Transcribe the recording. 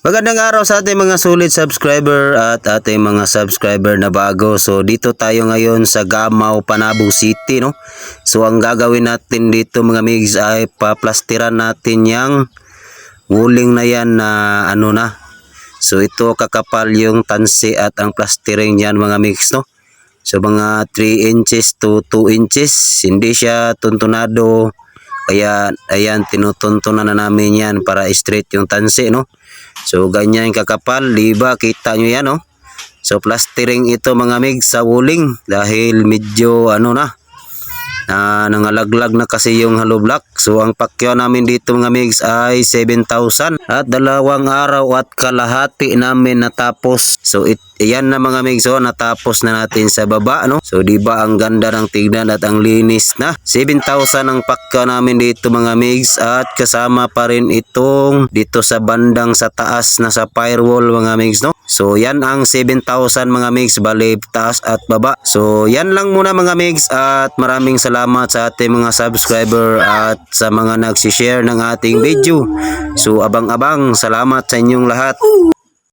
Magandang araw sa ating mga solid subscriber at ating mga subscriber na bago. So dito tayo ngayon sa Gamao, Panabo City, no. So ang gagawin natin dito mga migs ay paplastiran natin yang wuling na yan na ano na. So ito kakapal yung tansi at ang plastering yan mga migs, no. So mga 3 inches to 2 inches. Hindi siya tuntunado. Kaya ayan, tinutuntunan na namin yan para straight yung tansi, no. So ganyan kakapal, diba? Kita nyo yan, no? So plastering ito mga migs sa wuling dahil medyo ano na, nangalaglag na kasi yung hollow block. So ang pakyaw namin dito mga migs ay 7,000 at 2 araw at kalahati namin natapos. So yan na mga migs, natapos na natin sa baba, no? So di ba ang ganda ng tignan at ang linis na. 7,000 ang pakyaw namin dito mga migs at kasama pa rin itong dito sa bandang sa taas na sa firewall mga migs, no? So yan ang 7,000 mga migs, bali taas at baba. So yan lang muna mga migs at maraming salamat sa ating mga subscriber at sa mga nagsishare ng ating video. So abang-abang, salamat sa inyong lahat.